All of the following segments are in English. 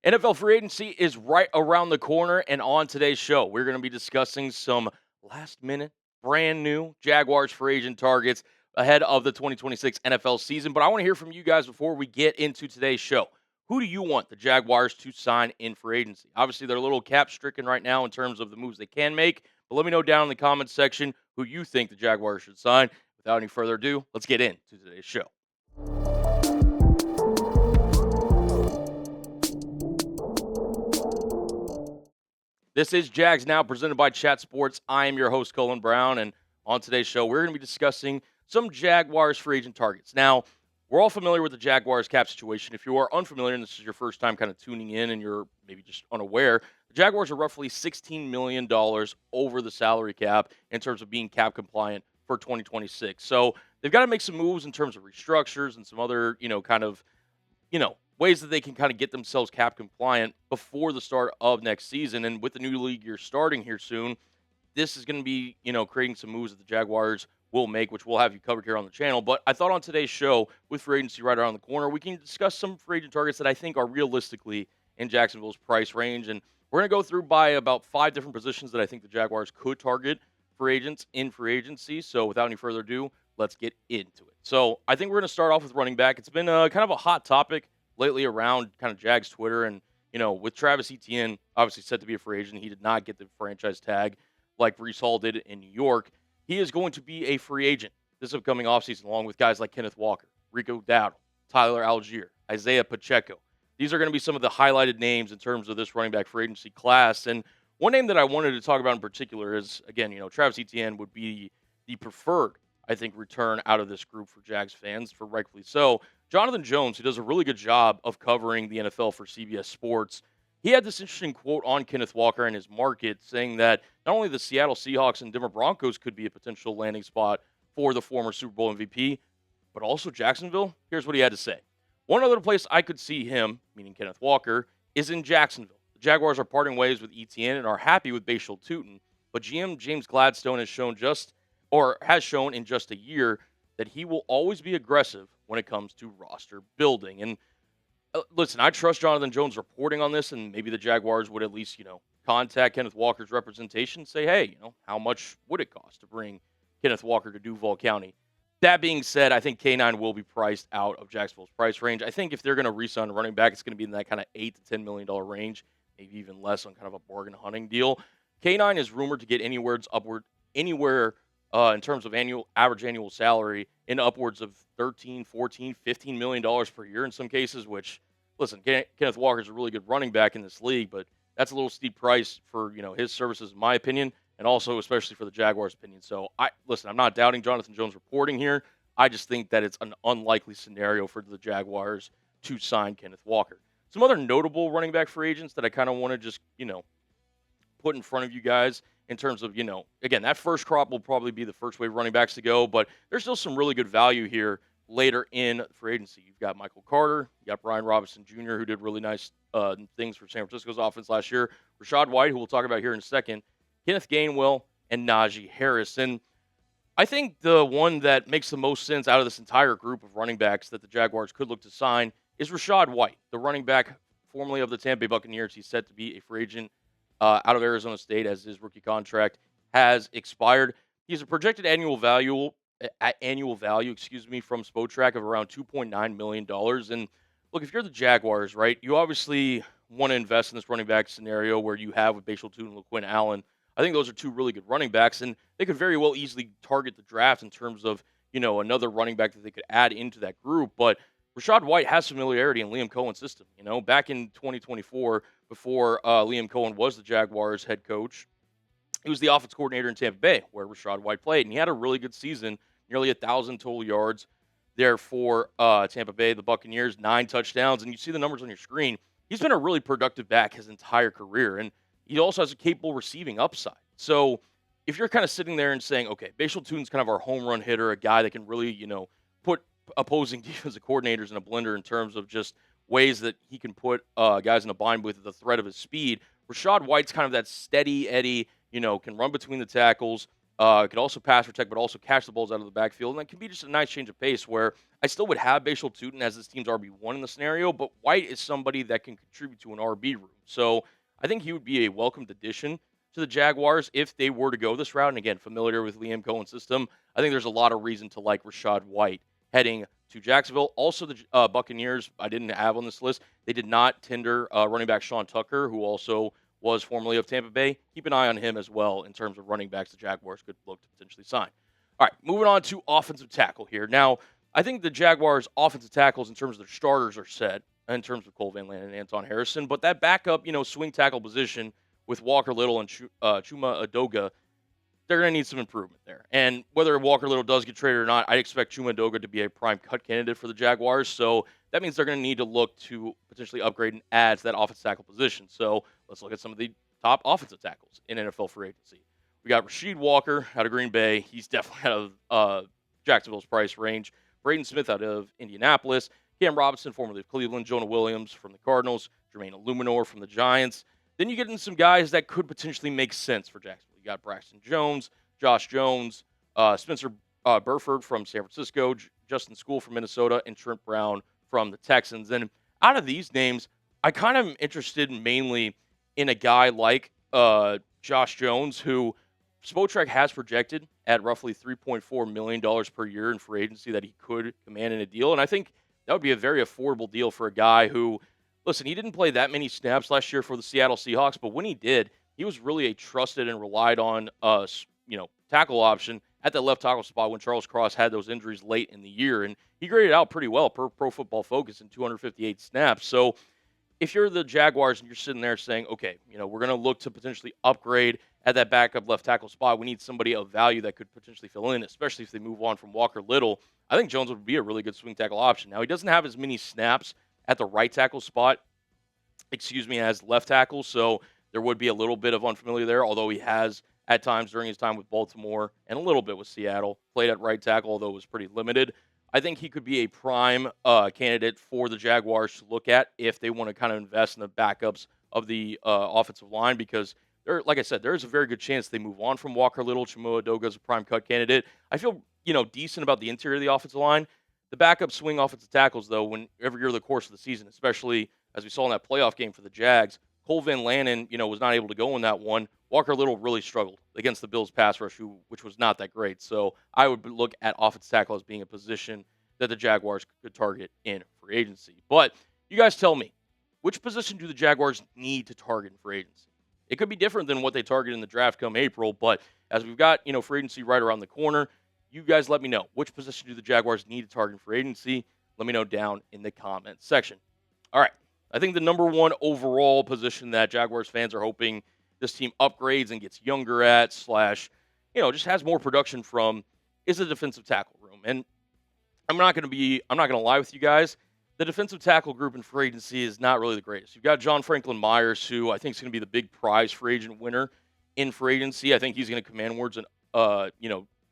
NFL free agency is right around the corner, and on today's show, we're going to be discussing some last minute, brand new Jaguars free agent targets ahead of the 2026 NFL season. But I want to hear from you guys before we get into today's show. Who do you want the Jaguars to sign in free agency? Obviously, they're a little cap stricken right now in terms of the moves they can make, but let me know down in the comments section who you think the Jaguars should sign. Without any further ado, let's get into today's show. This is Jags Now, presented by Chat Sports. I am your host, Cullen Brown, and on today's show, we're going to be discussing some Jaguars free agent targets. Now, we're all familiar with the Jaguars cap situation. If you are unfamiliar and this is your first time kind of tuning in and you're maybe just unaware, the Jaguars are roughly $16 million over the salary cap in terms of being cap compliant for 2026. So they've got to make some moves in terms of restructures and some other, ways that they can kind of get themselves cap compliant before the start of next season. And with the new league year starting here soon, this is going to be, creating some moves that the Jaguars will make, which we'll have you covered here on the channel. But I thought on today's show, with free agency right around the corner, we can discuss some free agent targets that I think are realistically in Jacksonville's price range. And we're going to go through by about 5 different positions that I think the Jaguars could target free agents in free agency. So without any further ado, let's get into it. So I think we're going to start off with running back. It's been kind of a hot topic lately around kind of Jags Twitter, and with Travis Etienne obviously set to be a free agent, he did not get the franchise tag like Rasul Hall did in New York. He is going to be a free agent this upcoming offseason, along with guys like Kenneth Walker, Rico Dowdle, Tyler Algier, Isaiah Pacheco. These are going to be some of the highlighted names in terms of this running back free agency class. And one name that I wanted to talk about in particular is, again, Travis Etienne would be the preferred, I think, return out of this group for Jags fans, for rightfully so. Jonathan Jones, who does a really good job of covering the NFL for CBS Sports, he had this interesting quote on Kenneth Walker and his market, saying that not only the Seattle Seahawks and Denver Broncos could be a potential landing spot for the former Super Bowl MVP, but also Jacksonville. Here's what he had to say. One other place I could see him, meaning Kenneth Walker, is in Jacksonville. The Jaguars are parting ways with Etienne and are happy with Bhayshul Tuten, but GM James Gladstone has shown in just a year that he will always be aggressive when it comes to roster building. And listen, I trust Jonathan Jones reporting on this, and maybe the Jaguars would at least, contact Kenneth Walker's representation and say, hey, how much would it cost to bring Kenneth Walker to Duval County? That being said, I think K9 will be priced out of Jacksonville's price range. I think if they're going to re-sign a running back, it's going to be in that kind of $8 to $10 million range, maybe even less on kind of a bargain hunting deal. K9 is rumored to get anywhere in terms of average annual salary in upwards of $13, $14, $15 million per year in some cases, which, listen, Kenneth Walker is a really good running back in this league, but that's a little steep price for, his services, in my opinion, and also especially for the Jaguars' opinion. So, I'm not doubting Jonathan Jones' reporting here. I just think that it's an unlikely scenario for the Jaguars to sign Kenneth Walker. Some other notable running back free agents that I kind of want to just, put in front of you guys in terms of, again, that first crop will probably be the first wave running backs to go, but there's still some really good value here later in free agency. You've got Michael Carter, you got Brian Robinson Jr., who did really nice things for San Francisco's offense last year, Rachaad White, who we'll talk about here in a second, Kenneth Gainwell, and Najee Harris. And I think the one that makes the most sense out of this entire group of running backs that the Jaguars could look to sign is Rachaad White, the running back formerly of the Tampa Bay Buccaneers. He's set to be a free agent out of Arizona State as his rookie contract has expired. He's a projected annual value, from Spotrac of around $2.9 million. And look, if you're the Jaguars, right, you obviously want to invest in this running back scenario where you have with Bhayshul Tuten and LaQuinn Allen. I think those are two really good running backs, and they could very well easily target the draft in terms of, another running back that they could add into that group. But Rachaad White has familiarity in Liam Coen's system. Back in 2024, before Liam Coen was the Jaguars head coach, he was the offense coordinator in Tampa Bay, where Rachaad White played, and he had a really good season, nearly 1,000 total yards there for Tampa Bay, the Buccaneers, 9 touchdowns, and you see the numbers on your screen. He's been a really productive back his entire career, and he also has a capable receiving upside. So if you're kind of sitting there and saying, okay, Bhayshul Tuten's kind of our home run hitter, a guy that can really, put opposing defensive coordinators in a blender in terms of just ways that he can put guys in a bind with the threat of his speed. Rachaad White's kind of that steady Eddie, can run between the tackles, Could also pass protect, but also catch the balls out of the backfield. And that can be just a nice change of pace where I still would have Bhayshul Tuten as this team's RB1 in the scenario, but White is somebody that can contribute to an RB room. So I think he would be a welcomed addition to the Jaguars if they were to go this route. And again, familiar with Liam Coen's system, I think there's a lot of reason to like Rachaad White heading to Jacksonville. Also, the Buccaneers, I didn't have on this list. They did not tender running back Sean Tucker, who also was formerly of Tampa Bay. Keep an eye on him as well in terms of running backs the Jaguars could look to potentially sign. All right, moving on to offensive tackle here. Now, I think the Jaguars' offensive tackles in terms of their starters are set in terms of Cole Van Lannon and Anton Harrison, but that backup, swing tackle position with Walker Little and Chuma Adoga, they're going to need some improvement there. And whether Walker Little does get traded or not, I expect Chuma Adoga to be a prime cut candidate for the Jaguars. So that means they're going to need to look to potentially upgrade and add to that offensive tackle position. So let's look at some of the top offensive tackles in NFL free agency. We got Rasheed Walker out of Green Bay. He's definitely out of Jacksonville's price range. Braden Smith out of Indianapolis. Cam Robinson, formerly of Cleveland. Jonah Williams from the Cardinals. Jermaine Illuminor from the Giants. Then you get into some guys that could potentially make sense for Jacksonville. You got Braxton Jones, Josh Jones, Spencer Burford from San Francisco, Justin School from Minnesota, and Trent Brown from the Texans. And out of these names, I kind of am interested mainly in a guy like Josh Jones, who Spotrac has projected at roughly $3.4 million per year in free agency that he could command in a deal. And I think that would be a very affordable deal for a guy who, listen, he didn't play that many snaps last year for the Seattle Seahawks, but when he did, he was really a trusted and relied on, tackle option at that left tackle spot when Charles Cross had those injuries late in the year. And he graded out pretty well per Pro Football Focus in 258 snaps. So if you're the Jaguars and you're sitting there saying, okay, we're going to look to potentially upgrade at that backup left tackle spot, we need somebody of value that could potentially fill in, especially if they move on from Walker Little. I think Jones would be a really good swing tackle option. Now, he doesn't have as many snaps at the right tackle spot, as left tackle, so there would be a little bit of unfamiliar there, although he has at times during his time with Baltimore and a little bit with Seattle played at right tackle, although it was pretty limited. I think he could be a prime candidate for the Jaguars to look at if they want to kind of invest in the backups of the offensive line because, like I said, there's a very good chance they move on from Walker Little. Chuma Adoga is a prime cut candidate. I feel, decent about the interior of the offensive line. The backup swing offensive tackles, though, whenever you're the course of the season, especially as we saw in that playoff game for the Jags, Cole Van Lannon, was not able to go in that one. Walker Little really struggled against the Bills' pass rush, which was not that great. So I would look at offensive tackle as being a position that the Jaguars could target in free agency. But you guys tell me, which position do the Jaguars need to target in free agency? It could be different than what they target in the draft come April, but as we've got, free agency right around the corner, you guys let me know. Which position do the Jaguars need to target in free agency? Let me know down in the comments section. All right. I think the number one overall position that Jaguars fans are hoping this team upgrades and gets younger at / just has more production from is the defensive tackle room. And I'm not going to lie with you guys. The defensive tackle group in free agency is not really the greatest. You've got John Franklin Myers, who I think is going to be the big prize free agent winner in free agency. I think he's going to command words and,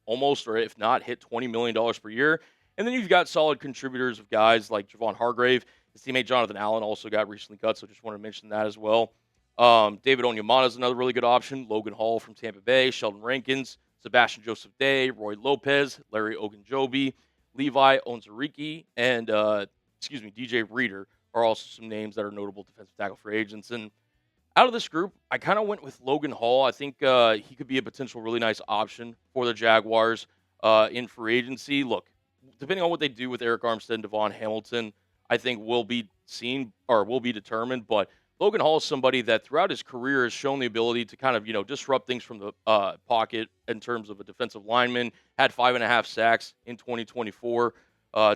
almost, or if not, hit $20 million per year. And then you've got solid contributors of guys like Javon Hargrave. His teammate Jonathan Allen also got recently cut, so just wanted to mention that as well. David Onyemata is another really good option. Logan Hall from Tampa Bay, Sheldon Rankins, Sebastian Joseph Day, Roy Lopez, Larry Ogunjobi, Levi Onwuzurike, and DJ Reader are also some names that are notable defensive tackle free agents. And out of this group, I kind of went with Logan Hall. I think he could be a potential really nice option for the Jaguars in free agency. Look, depending on what they do with Eric Armstead and Devon Hamilton, I think will be determined. But Logan Hall is somebody that throughout his career has shown the ability to kind of, disrupt things from the pocket in terms of a defensive lineman. Had 5.5 sacks in 2024,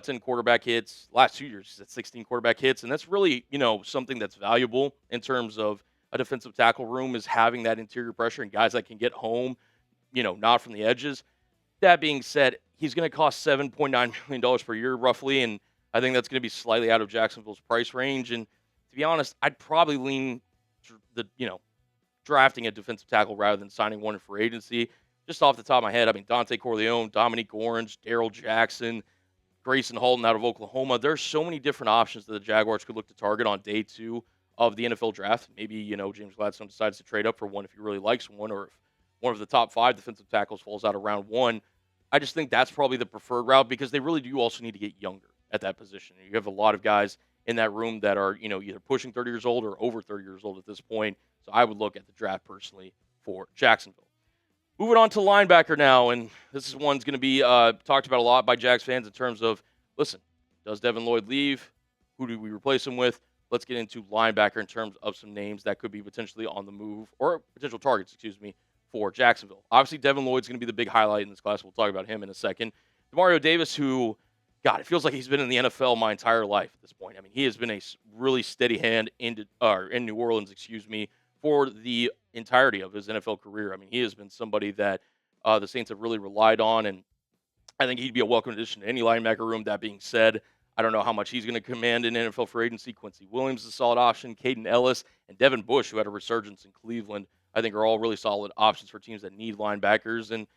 10 quarterback hits. Last 2 years, he's at 16 quarterback hits. And that's really, something that's valuable in terms of a defensive tackle room is having that interior pressure and guys that can get home, not from the edges. That being said, he's going to cost $7.9 million per year roughly, and I think that's going to be slightly out of Jacksonville's price range. And to be honest, I'd probably lean drafting a defensive tackle rather than signing one in free agency. Just off the top of my head, I mean, Dante Corleone, Dominique Orange, Darrell Jackson, Grayson Halton out of Oklahoma. There's so many different options that the Jaguars could look to target on day 2 of the NFL draft. Maybe, James Gladstone decides to trade up for one if he really likes one, or if one of the top 5 defensive tackles falls out of round 1. I just think that's probably the preferred route because they really do also need to get younger at that position. You have a lot of guys in that room that are, either pushing 30 years old or over 30 years old at this point. So I would look at the draft personally for Jacksonville. Moving on to linebacker now, and this is one's going to be talked about a lot by Jags fans in terms of, listen, does Devin Lloyd leave? Who do we replace him with? Let's get into linebacker in terms of some names that could be potentially on the move, or potential targets, for Jacksonville. Obviously, Devin Lloyd's going to be the big highlight in this class. We'll talk about him in a second. Demario Davis, who, God, it feels like he's been in the NFL my entire life at this point. I mean, he has been a really steady hand in New Orleans, for the entirety of his NFL career. I mean, he has been somebody that the Saints have really relied on, and I think he'd be a welcome addition to any linebacker room. That being said, I don't know how much he's going to command in NFL free agency. Quincy Williams is a solid option. Caden Ellis and Devin Bush, who had a resurgence in Cleveland, I think are all really solid options for teams that need linebackers. And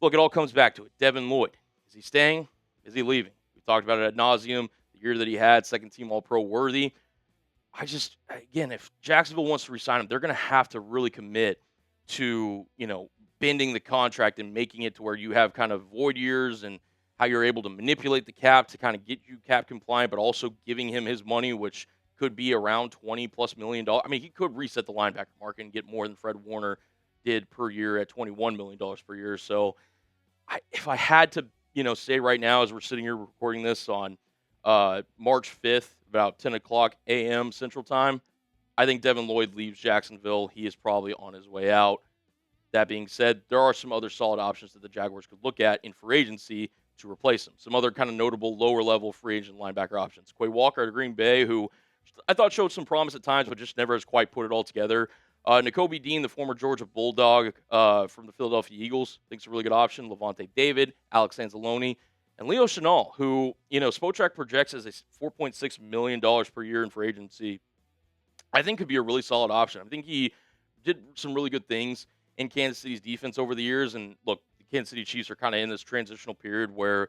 look, it all comes back to it. Devin Lloyd, is he staying? Is he leaving? We talked about it ad nauseum. The year that he had, second-team All-Pro worthy. Again, if Jacksonville wants to resign him, they're going to have to really commit to, bending the contract and making it to where you have kind of void years and how you're able to manipulate the cap to kind of get you cap compliant, but also giving him his money, which could be around $20+ million. I mean, he could reset the linebacker market and get more than Fred Warner did per year at $21 million per year. So if I had to, say right now, as we're sitting here recording this on March 5th, about 10 o'clock a.m. Central Time, I think Devin Lloyd leaves Jacksonville. He is probably on his way out. That being said, there are some other solid options that the Jaguars could look at in free agency to replace him. Some other kind of notable lower-level free agent linebacker options. Quay Walker at Green Bay, who I thought showed some promise at times, but just never has quite put it all together. Nakobe Dean, the former Georgia Bulldog from the Philadelphia Eagles, thinks a really good option. Levante David, Alex Anzalone, and Leo Chenal, who, Spotrac projects as a $4.6 million per year in free agency, I think could be a really solid option. I think he did some really good things in Kansas City's defense over the years. And look, the Kansas City Chiefs are kind of in this transitional period where,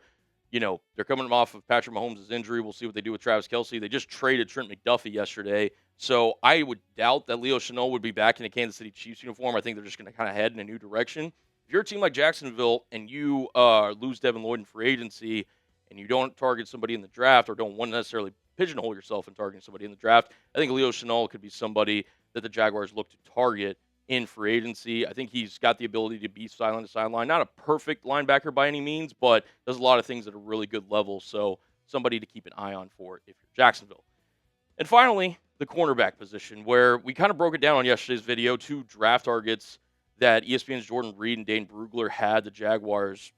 they're coming off of Patrick Mahomes' injury. We'll see what they do with Travis Kelce. They just traded Trent McDuffie yesterday. So I would doubt that Leo Chenal would be back in a Kansas City Chiefs uniform. I think they're just going to kind of head in a new direction. If you're a team like Jacksonville and you lose Devin Lloyd in free agency and you don't target somebody in the draft or don't want to necessarily pigeonhole yourself in targeting somebody in the draft, I think Leo Chenal could be somebody that the Jaguars look to target in free agency. I think he's got the ability to be sideline to sideline. Not a perfect linebacker by any means, but does a lot of things at a really good level. So somebody to keep an eye on for if you're Jacksonville. And finally, the cornerback position, where we kind of broke it down on yesterday's video, 2 draft targets that ESPN's Jordan Reed and Dane Brugler had the Jaguars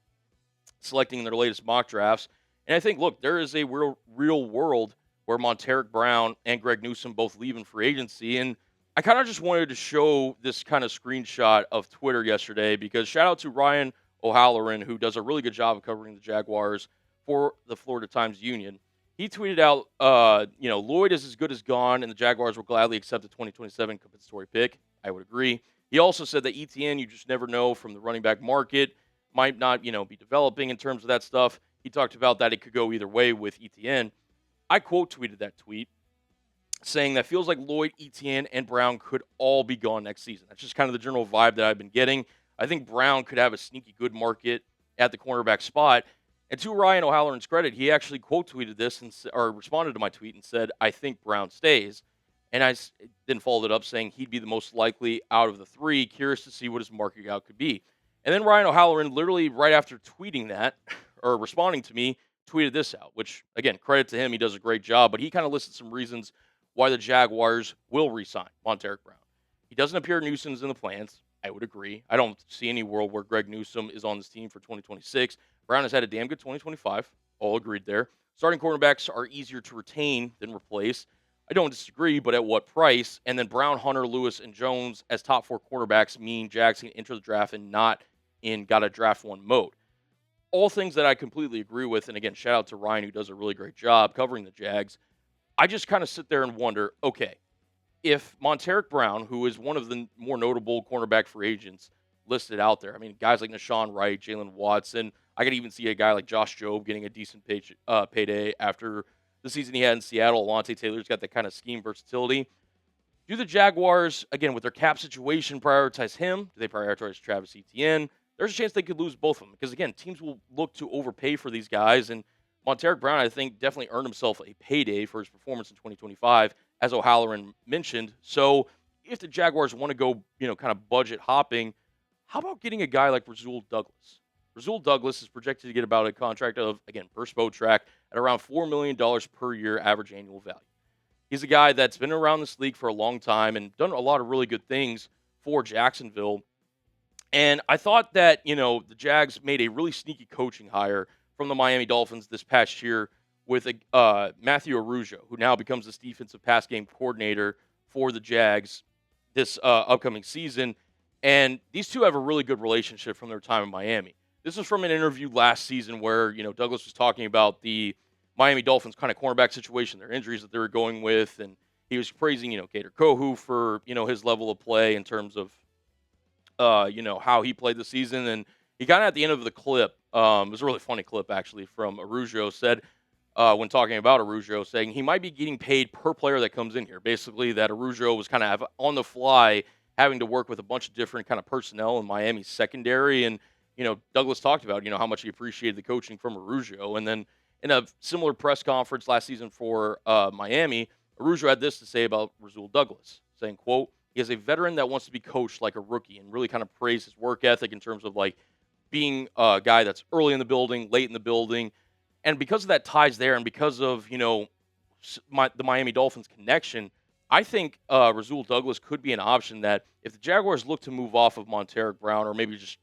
selecting in their latest mock drafts. And I think, look, there is a real world where Montaric Brown and Greg Newsome both leave in free agency. And I kind of just wanted to show this kind of screenshot of Twitter yesterday because shout out to Ryan O'Halloran, who does a really good job of covering the Jaguars for the Florida Times-Union. He tweeted out, Lloyd is as good as gone, and the Jaguars will gladly accept the 2027 compensatory pick. I would agree. He also said that Etienne, you just never know from the running back market, might not, be developing in terms of that stuff. He talked about that it could go either way with Etienne. I quote tweeted that tweet, saying that feels like Lloyd, Etienne, and Brown could all be gone next season. That's just kind of the general vibe that I've been getting. I think Brown could have a sneaky good market at the cornerback spot. And to Ryan O'Halloran's credit, he actually quote tweeted this or responded to my tweet and said, I think Brown stays. And I then followed it up saying he'd be the most likely out of the 3. Curious to see what his market out could be. And then Ryan O'Halloran, literally right after tweeting that, or responding to me, tweeted this out, which, again, credit to him. He does a great job. But he kind of listed some reasons why the Jaguars will re-sign Montaric Brown. He doesn't appear Newsome's in the plans. I would agree. I don't see any world where Greg Newsome is on this team for 2026. Brown has had a damn good 2025. All agreed there. Starting quarterbacks are easier to retain than replace. I don't disagree, but at what price? And then Brown, Hunter, Lewis, and Jones as top 4 quarterbacks mean Jags can enter the draft and not in got a draft one mode. All things that I completely agree with. And again, shout out to Ryan, who does a really great job covering the Jags. I just kind of sit there and wonder, okay, if Montaric Brown, who is one of the more notable cornerback free agents listed out there, I mean, guys like Nashawn Wright, Jalen Watson, I could even see a guy like Josh Jobe getting a decent payday after the season he had in Seattle. Alontae Taylor's got that kind of scheme versatility. Do the Jaguars, again, with their cap situation, prioritize him? Do they prioritize Travis Etienne? There's a chance they could lose both of them because, again, teams will look to overpay for these guys. And Monteric Brown, I think, definitely earned himself a payday for his performance in 2025, as O'Halloran mentioned. So if the Jaguars want to go, kind of budget hopping, how about getting a guy like Rasul Douglas? Rasul Douglas is projected to get about a contract of, again, per Spotrac, at around $4 million per year average annual value. He's a guy that's been around this league for a long time and done a lot of really good things for Jacksonville. And I thought that, the Jags made a really sneaky coaching hire from the Miami Dolphins this past year with Matthew Arujo, who now becomes the defensive pass game coordinator for the Jags this upcoming season. And these two have a really good relationship from their time in Miami. This was from an interview last season where, Douglas was talking about the Miami Dolphins kind of cornerback situation, their injuries that they were going with, and he was praising, Gator Kohu for, his level of play in terms of, how he played the season. And he kind of at the end of the clip, it was a really funny clip actually from Arujo, said, when talking about Arujo, saying he might be getting paid per player that comes in here. Basically, that Arujo was kind of on the fly having to work with a bunch of different kind of personnel in Miami's secondary. And, Douglas talked about, how much he appreciated the coaching from Arujo. And then in a similar press conference last season for Miami, Arujo had this to say about Rasul Douglas, saying, quote, he is a veteran that wants to be coached like a rookie, and really kind of praised his work ethic in terms of like being a guy that's early in the building, late in the building. And because of that ties there, and because of, the Miami Dolphins connection, I think Rasul Douglas could be an option that if the Jaguars look to move off of Monteric Brown, or maybe just,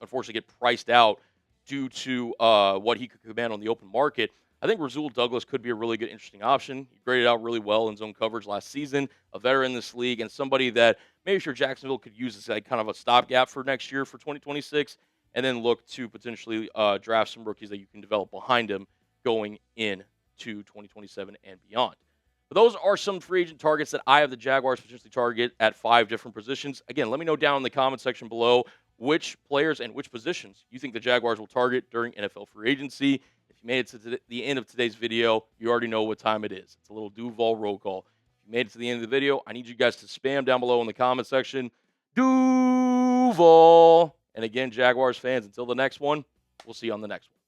unfortunately get priced out due to what he could command on the open market, I think Rasul Douglas could be a really good, interesting option. He graded out really well in zone coverage last season, a veteran in this league, and somebody that maybe sure Jacksonville could use as like kind of a stopgap for next year for 2026, and then look to potentially draft some rookies that you can develop behind him going into 2027 and beyond. But those are some free agent targets that I have the Jaguars potentially target at 5 different positions. Again, let me know down in the comment section below which players and which positions you think the Jaguars will target during NFL free agency. If you made it to the end of today's video, you already know what time it is. It's a little Duval roll call. If you made it to the end of the video, I need you guys to spam down below in the comment section, Duval. And again, Jaguars fans, until the next one, we'll see you on the next one.